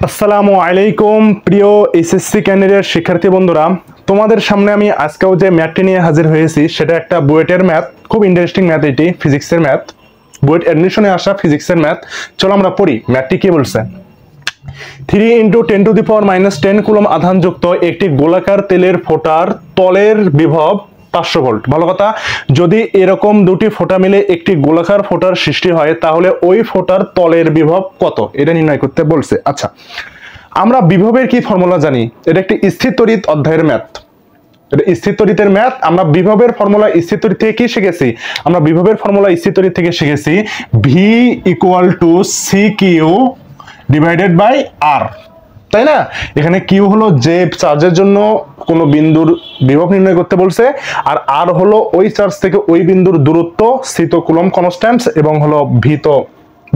আসসালামু আলাইকুম প্রিয় এসএসসি ক্যান্ডিডেট শিক্ষার্থী বন্ধুরা, তোমাদের সামনে আমি আজকেও যে ম্যাথটি নিয়ে হাজির হয়েছি সেটা একটা বুয়েটের ম্যাথ। খুব ইন্টারেস্টিং ম্যাথ, এটি ফিজিক্সের ম্যাথ, বুয়েট অ্যাডমিশনে আসা ফিজিক্সের ম্যাথ। চলো আমরা পড়ি ম্যাথটি কি বলছে। 3 × 10⁻⁻10 কুলম আধানযুক্ত একটি গোলাকার তেলের ফোঁটার তলের বিভব 500 ভোল্ট। ভালো কথা, যদি এরকম দুটি ফোঁটা মিলে একটি গোলাকার ফোঁটার সৃষ্টি হয় তাহলে ওই ফোঁটার তলের বিভব কত, এটা নির্ণয় করতে বলছে। আচ্ছা, আমরা বিভবের কি ফর্মুলা জানি? এটা একটি স্থির তড়িৎ অধ্যায়ের ম্যাথ, এটা স্থির তড়িতের ম্যাথ। আমরা বিভবের ফর্মুলা স্থির তড়িৎ থেকে কি শিখেছি? আমরা বিভবের ফর্মুলা স্থির তড়িৎ থেকে শিখেছি ভি = CQ ডিভাইডেড বাই আর, তাই না? এখানে কিউ হলো যে চার্জের জন্য কোনো বিন্দুর বিভব নির্ণয় করতে বলছে, আর আর হলো ওই চার্জ থেকে ওই বিন্দুর দূরত্ব, সি তো কুলম কনস্ট্যান্ট, এবং হলো ভি তো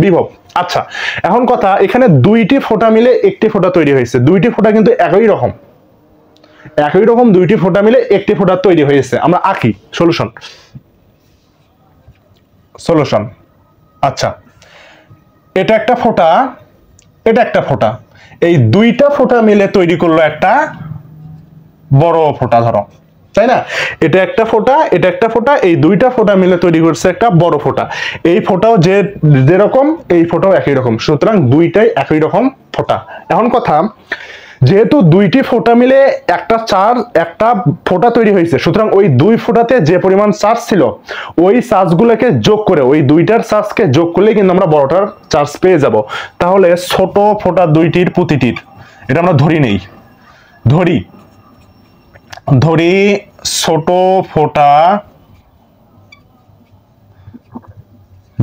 বিভব। আচ্ছা, এখন কথা, এখানে দুইটি ফোঁটা মিলে একটি ফোঁটা তৈরি হয়েছে। দুইটি ফোঁটা কিন্তু একই রকম দুইটি ফোঁটা মিলে একটি ফোঁটা তৈরি হয়েছে। আমরা আঁকি সলিউশন। আচ্ছা, এটা একটা ফোঁটা, এটা একটা ফোঁটা, এই দুইটা ফোঁটা মিলে তৈরি করলো একটা বড় ফোঁটা, ধরো, তাই না? এটা একটা ফোঁটা, এটা একটা ফোঁটা, এই দুইটা ফোঁটা মিলে তৈরি করছে একটা বড় ফোঁটা। এই ফোঁটাও যেরকম, এই ফোঁটাও একই রকম, সুতরাং দুইটাই একই রকম ফোঁটা। এখন কথা, যেহেতু দুইটি ফোঁটা মিলে একটা ফোঁটা তৈরি হয়েছে, সুতরাং ওই দুই ফোঁটাতে যে পরিমাণ চার্জ ছিল ওই চার্জগুলোকে যোগ করে, ওই দুইটার চার্জকে যোগ করলে কিন্তু আমরা বড়টার চার্জ পেয়ে যাব। তাহলে ছোট ফোঁটা দুইটির প্রতিটির, এটা আমরা ধরি ছোট ফোঁটা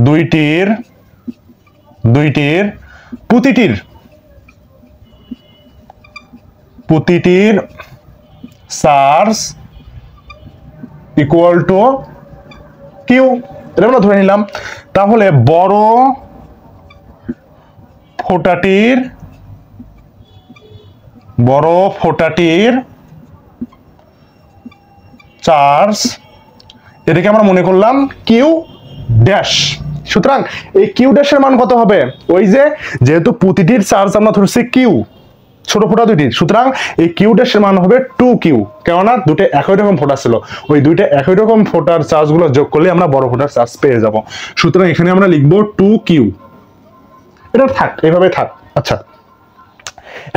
দুইটির প্রতিটির চার্জ ইকুয়াল টু কিউ, এটা আমরা ধরে নিলাম। তাহলে বড় ফোঁটাটির চার্জ, এটাকে আমরা মনে করলাম কিউ ড্যাশ। সুতরাং এই কিউ ড্যাশের মান কত হবে? ওই যেহেতু প্রতিটির চার্জ আমরা ধরছি কিউ, ছোট ফোঁটা দুইটির, সুতরাং এই কিউ ড্যাশের মান হবে 2Q, কেননা দুটো একই রকম ফোঁটা ছিল। ওই দুইটা একই রকম ফোঁটার চার্জগুলো যোগ করলে আমরা বড় ফোঁটার চার্জ পেয়ে যাব। সুতরাং এখানে আমরা লিখবো 2Q, এটা থাক, এভাবে থাক। আচ্ছা,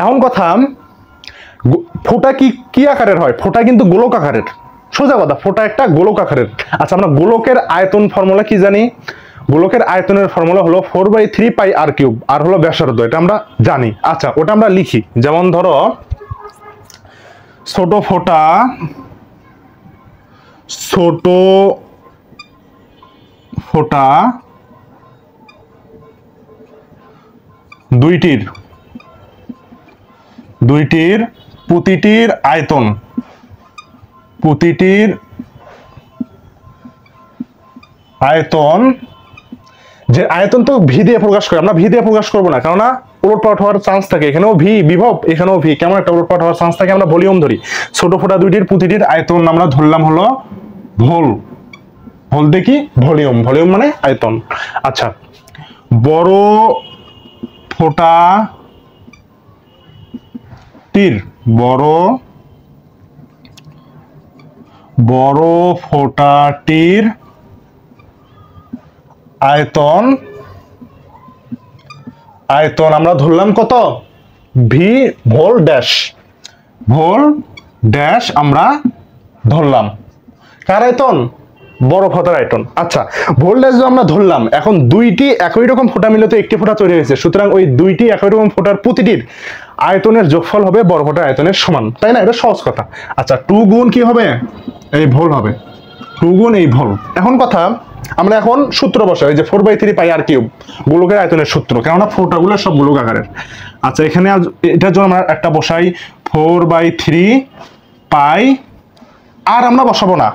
এখন কথা, ফোঁটা কি আকারের হয়? ফোঁটা কিন্তু গোলক আকারের, সোজা কথা, ফোঁটা একটা গোলক আকারের। আচ্ছা, আমরা গোলকের আয়তন ফর্মুলা কি জানি? গোলকের আয়তনের ফর্মুলা হলো 4/3πr³, আর হলো ব্যাসার্ধ, এটা আমরা জানি। আচ্ছা, ওটা আমরা লিখি। যেমন ধরো, ছোট ফোঁটা দুইটির প্রতিটির আয়তন, যে আয়তন তো ভি দিয়ে প্রকাশ করে, আমরা ভি দিয়ে প্রকাশ করবো না, কেননা উলটপালট হওয়ার চান্স থাকে। এখানেও ভি বিভব, এখানেও ভি, কেমন একটা উলটপালট হওয়ার চান্স থাকে। আমরা ভলিউম ধরি, ছোট ফোঁটা দুইটির প্রতিটির আয়তন আমরা ধরলাম হলো ভোল দেখি, ভলিউম মানে আয়তন। আচ্ছা, বড় ফোঁটাটির আয়তন আমরা ধরলাম কত? ভি, ভোল ড্যাশ আমরা ধরলাম। কার আয়তন? বড় ফোঁটার আয়তন। আচ্ছা, ভোল ড্যাশ আমরা ধরলাম। এখন দুইটি একই রকম ফোঁটা মিলে তো একটি ফোঁটা তৈরি হয়েছে, সুতরাং ওই দুইটি একই রকম ফোঁটার প্রতিটির আয়তনের যোগফল হবে বড় ফোঁটার আয়তনের সমান, তাই না? এটা সহজ কথা। আচ্ছা, 2 গুণ কি হবে? এই ভোল হবে, 2 গুণ এই ভোল। এখন কথা, আমরা এখন সূত্র বসাই, ওই যে 4/3πr³ গোলকের আয়তনের সূত্র, কেননা ফোঁটাগুলো সব গোলক আকারের। আচ্ছা, এখানে এটার জন্য আমরা একটা বসাই 4/3π, আর আমরা বসাবো না,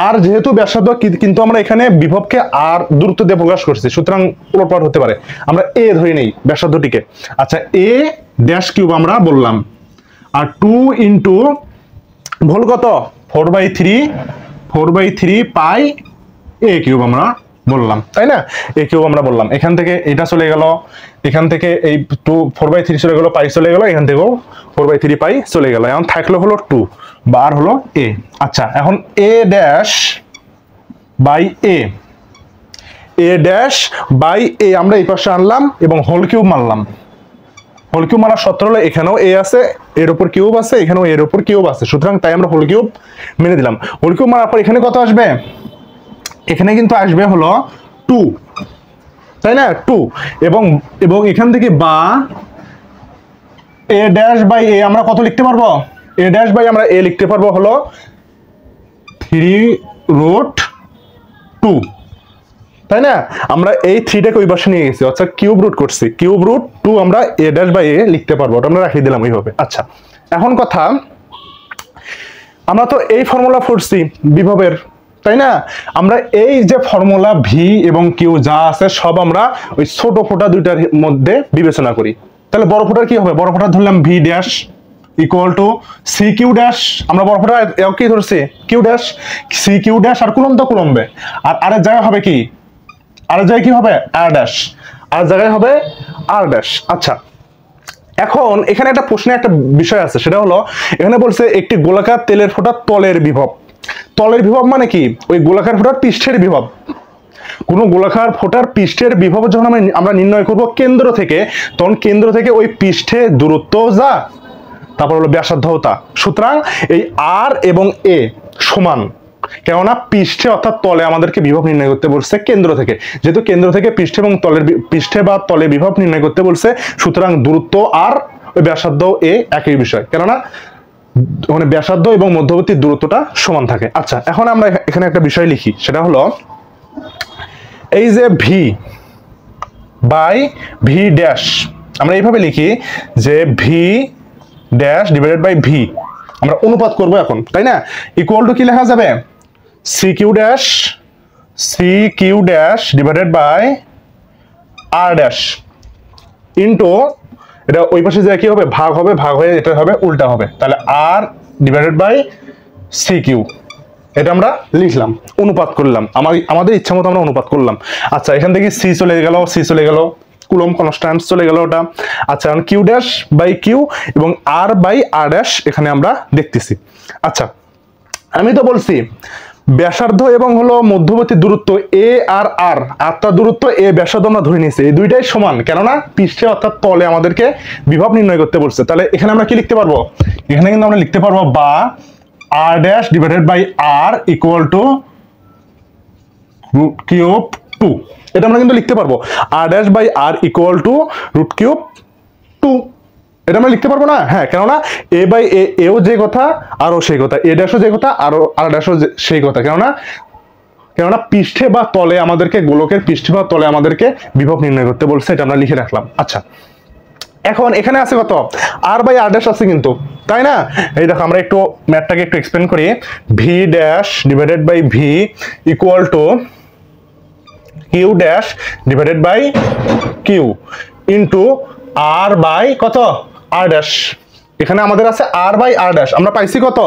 আর যেহেতু ব্যাসার্ধ, কিন্তু আমরা এখানে বিভবকে আর দূরত্ব দিয়ে প্রকাশ করছি, সুতরাং উলটপালট হতে পারে। আমরা এ ধরে নেই ব্যাসার্ধটিকে। আচ্ছা, এ ড্যাশ কিউব আমরা বললাম, আর 2 ইন্টু ভোল কত? 4/3 4/3 পাই a কিউব আমরা বললাম, তাই না? এ কিউব আমরা বললাম, এখান থেকে এটা চলে গেল, এখান থেকে এই 4/3 চলে গেল, পাই চলে গেল, এখান থেকেও 4/3 পাই চলে গেল। এখন থাকলো হলো 2 বা আর হলো এ। আচ্ছা, এখন A dash by A, A dash by A আমরা এই পাশে আনলাম এবং হোল কিউব মারলাম। হোল কিউব মারার সত্য হলো এখানেও এ আছে, এর উপর কিউব আছে, এখানেও এর উপর কিউব আছে, সুতরাং তাই আমরা হোল কিউব মেনে দিলাম। হোল কিউব মারার পর এখানে কত আসবে? এখানে কিন্তু আসবে হলো 2, তাই না? 2 এবং এবং এখান থেকে বা এ ড্যাশ বাই এ আমরা কত লিখতে পারবো? এ ড্যাশ বাই আমরা এ লিখতে পারবো হলো 3√2, তাই না? আমরা এই 3টাকে ওই পাশে নিয়ে গেছি, অর্থাৎ কিউব রুট করছি, কিউব রুট 2 আমরা এ ড্যাশ বাই এ লিখতে পারবো, ওটা আমরা রাখিয়ে দিলাম এইভাবে। আচ্ছা, এখন কথা, আমরা তো এই ফর্মুলা পড়ছি বিভবের, তাই না? আমরা এই যে ফর্মুলা ভি এবং কিউ যা আছে সব আমরা ওই ছোট ফোঁটা দুইটার মধ্যে বিবেচনা করি। তাহলে বড় ফোঁটার কি হবে? বড় ফোঁটা ধরলাম V dash equal to C Q dash, আমরা বড় ফোঁটা কি ধরছি? Q dash, C Q dash, আর কুলম্ব তো কুলম্বে, আর আরেক জায়গায় হবে কি? আরেক জায়গায় কি হবে? আর ড্যাশ, আর জায়গায় হবে আর ড্যাশ। আচ্ছা, এখন এখানে একটা প্রশ্নে একটা বিষয় আছে, সেটা হলো এখানে বলছে একটি গোলাকার তেলের ফোঁটার তলের বিভব। তলের বিভব মানে কি? ওই গোলাকার ফোঁটার পৃষ্ঠের বিভব। কোন গোলাকার ফোঁটার পৃষ্ঠের বিভব যখন আমরা নির্ণয় করব কেন্দ্র থেকে, তখন কেন্দ্র থেকে ওই পৃষ্ঠে দূরত্ব যা, তারপর হলো ব্যাসার্ধ তা। সুতরাং এই আর এবং এ সমান, কেননা পৃষ্ঠে অর্থাৎ তলে আমাদেরকে বিভব নির্ণয় করতে বলছে কেন্দ্র থেকে। যেহেতু কেন্দ্র থেকে পৃষ্ঠে এবং তলের পৃষ্ঠে বা তলে বিভব নির্ণয় করতে বলছে, সুতরাং দূরত্ব আর ওই ব্যাসার্ধ এ একই বিষয়, কেননা মানে ব্যাসার্ধ এবং মধ্যবর্তী দূরত্বটা সমান থাকে। আচ্ছা, এখন আমরা এখানে একটা বিষয় লিখি, সেটা হলো এই যে ভি বাই ভি ড্যাশ, আমরা এইভাবে লিখি যে V dash divided by V, আমরা অনুপাত করব এখন, তাই না? ইকুয়াল টু কি লেখা যাবে? C Q dash divided by R dash into, এটা ওই পাশে যে কি হবে? ভাগ হবে, ভাগ হয়ে এটা হবে উল্টা হবে, তাহলে আর ডিভাইডেড বাই সি কিউ, এটা আমরা লিখলাম, অনুপাত করলাম, আমাদের ইচ্ছা মতো আমরা অনুপাত করলাম। আচ্ছা, এখান থেকে সি চলে গেল, কুলম্ব কনস্ট্যান্ট চলে গেল ওটা। আচ্ছা, কিউ ড্যাশ বাই কিউ এবং আর বাই আর ড্যাশ এখানে আমরা দেখতেছি। আচ্ছা, আমি তো বলছি ব্যাসার্ধ এবং হলো মধ্যবর্তী দূরত্ব এ আর আর, আরটা দূরত্ব এ ব্যাসার্ধ আমরা ধরে নিয়েছি, এই দুইটাই সমান, কেননা পৃষ্ঠে অর্থাৎ তলে আমাদেরকে বিভব নির্ণয় করতে বলছে। তাহলে এখানে আমরা কি লিখতে পারবো? এখানে কিন্তু আমরা লিখতে পারবো বা R dash divided by R equal to root cube 2, এটা আমরা কিন্তু লিখতে পারবো। R dash by R equal to root cube 2, এটা আমরা লিখতে পারবো না? হ্যাঁ, কেননা এ বাই এও যে কথা আরও সেই কথা, এ ড্যাশও যে কথা আরও আর ড্যাশও সেই কথা, কেননা পৃষ্ঠে বা তলে আমাদেরকে, গোলকের পৃষ্ঠে বা তলে আমাদেরকে বিভব নির্ণয় করতে বলছে, এটা আমরা লিখে রাখলাম। আচ্ছা, এখন এখানে আছে কত? আর বাই আর ড্যাশ আছে কিন্তু, তাই না? এই দেখো, আমরা একটু ম্যাথটাকে একটু এক্সপ্লেন করি। V dash divided by V equal to Q dash divided by Q into R by কত? R dash. এখানে আমাদের আছে আর বাই আর ড্যাশ, আমরা পাইছি কত?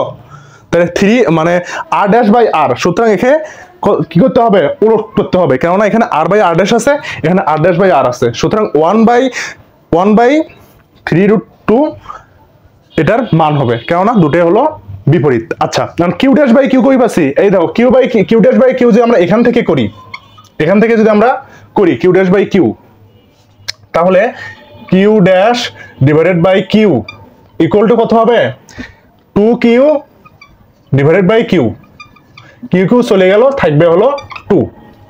তাহলে 3 মানে আর ড্যাশ বাই আর, সুতরাং এখানে কি করতে হবে? উলট করতে হবে, কেননা এখানে আর বাই আর ড্যাশ আছে, এখানে আর ড্যাশ বাই আর আছে, সুতরাং 1/3√2 এটার মান হবে, কেননা দুটোই হলো বিপরীত। আচ্ছা, কিউ ড্যাশ বাই কিউ কই পাচ্ছি? এই দেখো, কিউ ড্যাশ বাই কিউ যে আমরা এখান থেকে করি, এখান থেকে যদি আমরা করি কিউ ড্যাশ বাই কিউ, তাহলে Q dash divided by Q equal to কত হবে? 2q divided by Q, Q চলে গেল, থাকবে হলো 2,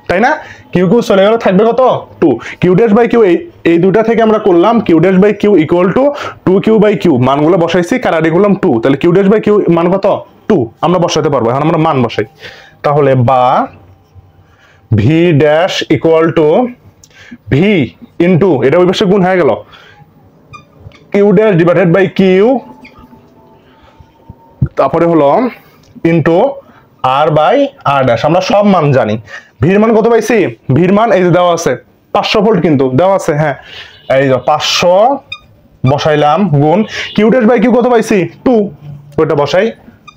তাই না? কিউ চলে গেল, থাকবে কত? 2। কিউ ড্যাশ বাই কিউ এই দুটা থেকে আমরা করলাম Q dash by Q equal to 2q by Q, মানগুলো বসাইছি, কারাডি করলাম 2, তাহলে কিউ ড্যাশ বাই কিউ মান কত? 2 আমরা বসাতে পারবো। এখন আমরা মান বসাই, তাহলে বা V dash equal to V into, এটা ওই পাশে গুণ হয়ে গেল, Q dash divided by Q, তারপরে হলো into R by R dash. আমরা সব মান জানি। ভির মান কত পাইছি? ভির মান এই যে দেওয়া আছে 500 ভোল্ট, কিন্তু দেওয়া আছে, হ্যাঁ, এই যে 500 বসাইলাম গুণ কিউ ড্যাশ বাই কিউ কত পাইছি? 2, ওইটা বসাই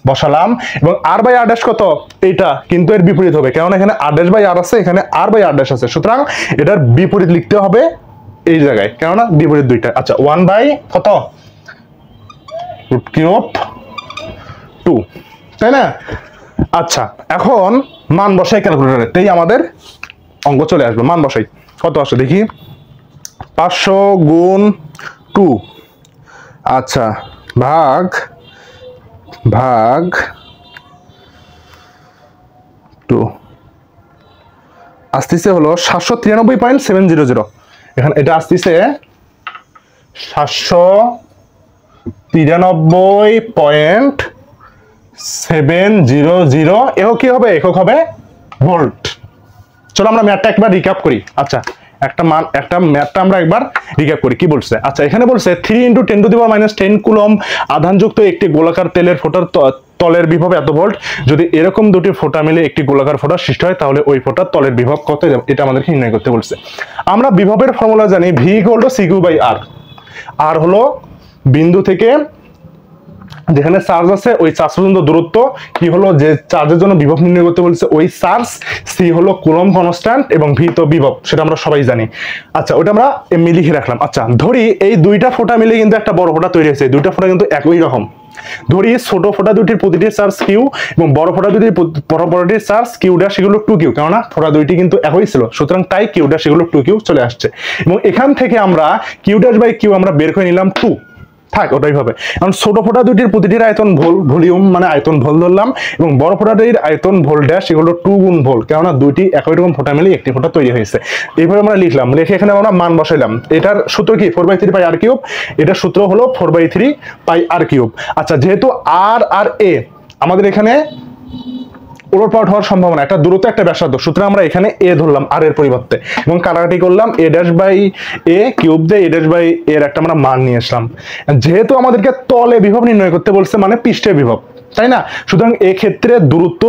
বসালাম, এবং আর বাই আর ড্যাশ কত, এইটা কিন্তু এর বিপরীত হবে, কারণ এখানে আর ড্যাশ বাই আর আছে, এখানে আর বাই আর ড্যাশ আছে, সুতরাং এটার বিপরীত লিখতে হবে এই জায়গায়, কেননা বিপরীত দুইটা। আচ্ছা 1 বাই কত √2, তাই না? আচ্ছা এখন মান বসাই ক্যালকুলেটরে, তাই আমাদের অঙ্ক চলে আসবে। মান বসাই, কত আসে দেখি, 500 গুণ 2, আচ্ছা ভাগ 2 আসতেছে হলো 793.700, এখানে এটা আসতেছে 793.700, এও কি হবে, একক হবে ভোল্ট। চলো আমরা ম্যাথটা একবার রিক্যাপ করি। আচ্ছা একটা ম্যাথটা আমরা একবার রিক্যাপ করি, কি বলছে। আচ্ছা এখানে বলছে 3 × 10⁻10 কুলম্ব আধানযুক্ত একটি গোলাকার তেলের ফোঁটার তলের বিভব এত ভোল্ট। যদি এরকম দুটি ফোঁটা মিলে একটি গোলাকার ফোঁটা সৃষ্টি হয়, তাহলে ওই ফোঁটার তলের বিভব কত, এটা আমাদেরকে নির্ণয় করতে বলছে। আমরা বিভবের ফর্মুলা জানি, V = CQ/R। আর হলো বিন্দু থেকে যেখানে চার্জ আছে ওই চার্জ পর্যন্ত দূরত্ব, কি হলো যে চার্জের জন্য বিভব নির্ণয় করতে বলছে ওই চার্জ, সি হলো কুলম্ব কনস্ট্যান্ট, এবং ভি তো বিভব, সেটা আমরা সবাই জানি। আচ্ছা ওটা আমরা এমনি লিখে রাখলাম। আচ্ছা ধরি এই দুইটা ফোঁটা মিলে কিন্তু একটা বড় ফোঁটা তৈরি হয়েছে, দুইটা ফোঁটা কিন্তু একই রকম। ধরি ছোট ফোঁটা দুটির প্রতিটি চার্জ কিউ এবং বড় ফোঁটা দুটির পরপরটির চার্জ কিউ ড্যাশ এগুলো 2Q, কেননা ফোঁটা দুইটি কিন্তু একই ছিল, সুতরাং তাই কিউ ড্যাশ এগুলো 2Q চলে আসছে। এবং এখান থেকে আমরা কিউ ড্যাশ বাই কিউ আমরা বের করে নিলাম 2, থাক ওটাই হবে। এখন ছোট ফোঁটা দুটির প্রতিটির আয়তন ভলিউম মানে আয়তন ভোল ধরলাম, এবং বড় ফোঁটাটির আয়তন ভোল ড্যাশ এগুলো 2 গুণ ভোল, কেননা দুইটি একই রকম ফোঁটা মিলে একটি ফোঁটা তৈরি হয়েছে। এইভাবে আমরা লিখলাম, লিখে এখানে আমরা মান বসাইলাম। এটার সূত্র কি 4/3πr³, এটার সূত্র হলো 4/3πr³। আচ্ছা যেহেতু আর আর এ আমাদের এখানে ওলটপালট হওয়ার সম্ভাবনা, একটা দূরত্ব একটা ব্যাসার্ধ, সুতরাং আমরা এখানে এ ধরলাম আর এর পরিবর্তে, এবং কাটাকাটি করলাম, a'/a³ দিয়ে a'/a এর একটা আমরা মান নিয়ে আসলাম। যেহেতু আমাদেরকে তলে বিভব নির্ণয় করতে বলছে, মানে পৃষ্ঠে বিভব, তাই না? সুতরাং এক্ষেত্রে দূরত্ব